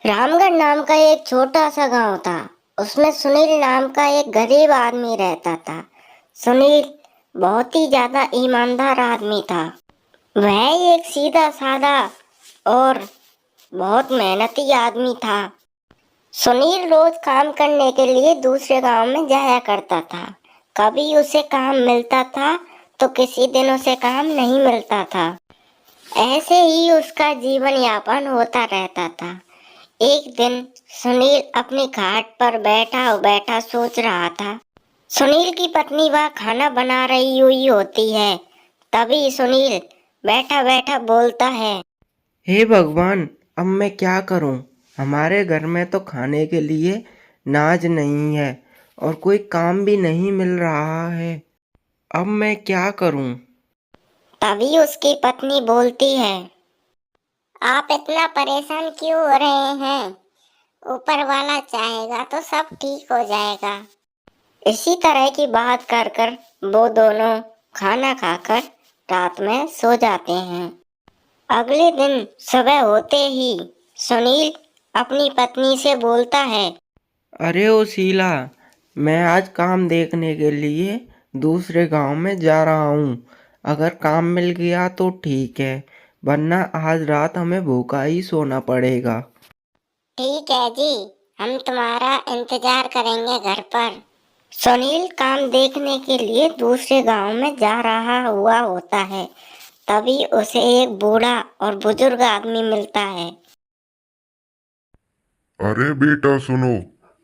रामगढ़ नाम का एक छोटा सा गांव था। उसमें सुनील नाम का एक गरीब आदमी रहता था। सुनील बहुत ही ज्यादा ईमानदार आदमी था। वह एक सीधा साधा और बहुत मेहनती आदमी था। सुनील रोज काम करने के लिए दूसरे गांव में जाया करता था। कभी उसे काम मिलता था तो किसी दिन उसे काम नहीं मिलता था। ऐसे ही उसका जीवन यापन होता रहता था। एक दिन सुनील अपनी घाट पर बैठा बैठा सोच रहा था। सुनील की पत्नी वह खाना बना रही हुई होती है। तभी सुनील बैठा बैठा बोलता है, हे भगवान, अब मैं क्या करूं? हमारे घर में तो खाने के लिए नाज नहीं है और कोई काम भी नहीं मिल रहा है। अब मैं क्या करूं? तभी उसकी पत्नी बोलती है, आप इतना परेशान क्यों हो रहे हैं? ऊपर वाला चाहेगा तो सब ठीक हो जाएगा। इसी तरह की बात कर कर वो दोनों खाना खाकर रात में सो जाते हैं। अगले दिन सुबह होते ही सुनील अपनी पत्नी से बोलता है, अरे ओ शीला, मैं आज काम देखने के लिए दूसरे गांव में जा रहा हूं। अगर काम मिल गया तो ठीक है, वरना आज रात हमें भूखा ही सोना पड़ेगा। ठीक है जी, हम तुम्हारा इंतजार करेंगे घर पर। सुनील काम देखने के लिए दूसरे गांव में जा रहा हुआ होता है। तभी उसे एक बूढ़ा और बुजुर्ग आदमी मिलता है। अरे बेटा सुनो,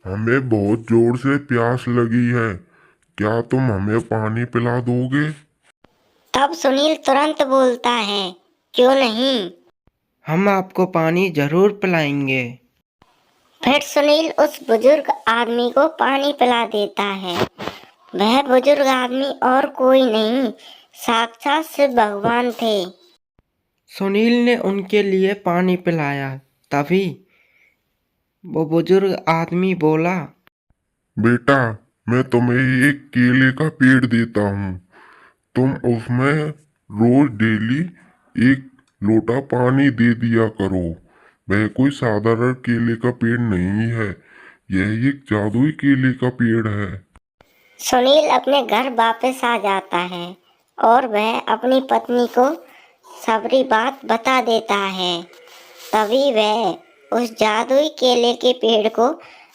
हमें बहुत जोर से प्यास लगी है। क्या तुम हमें पानी पिला दोगे? तब सुनील तुरंत बोलता है, क्यों नहीं। हम आपको पानी जरूर पिलाएंगे। फिर सुनील उस बुजुर्ग आदमी को पानी पिला देता है। वह बुजुर्ग आदमी और कोई नहीं, साक्षात शिव भगवान थे। सुनील ने उनके लिए पानी पिलाया। तभी वो बुजुर्ग आदमी बोला, बेटा, मैं तुम्हें एक केले का पेड़ देता हूँ। तुम उसमें रोज डेली एक लोटा पानी दे दिया करो। वह कोई साधारण केले का पेड़ नहीं है, यह एक जादुई केले का पेड़ है। सुनील अपने घर वापस आ जाता है और वह अपनी पत्नी को सारी बात बता देता है। तभी वह उस जादुई केले के पेड़ को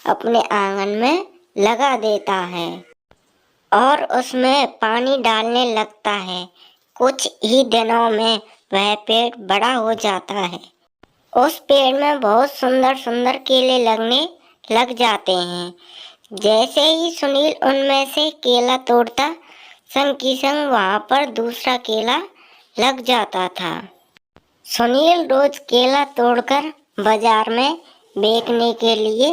अपने आंगन में लगा देता है और उसमें पानी डालने लगता है। कुछ ही दिनों में वह पेड़ बड़ा हो जाता है। उस पेड़ में बहुत सुंदर सुंदर केले लगने लग जाते हैं। जैसे ही सुनील उनमें से केला तोड़ता, संग की संग वहां पर दूसरा केला लग जाता था। सुनील रोज केला तोड़कर बाजार में बेचने के लिए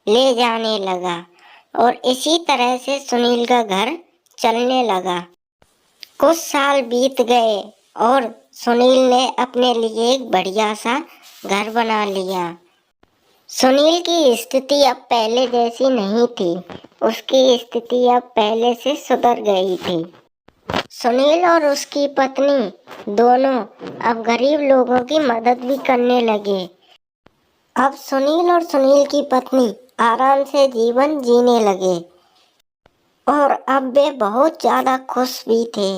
ले जाने लगा और इसी तरह से सुनील का घर चलने लगा। कुछ साल बीत गए और सुनील ने अपने लिए एक बढ़िया सा घर बना लिया। सुनील की स्थिति अब पहले जैसी नहीं थी। उसकी स्थिति अब पहले से सुधर गई थी। सुनील और उसकी पत्नी दोनों अब गरीब लोगों की मदद भी करने लगे। अब सुनील और सुनील की पत्नी आराम से जीवन जीने लगे और अब वे बहुत ज्यादा खुश भी थे।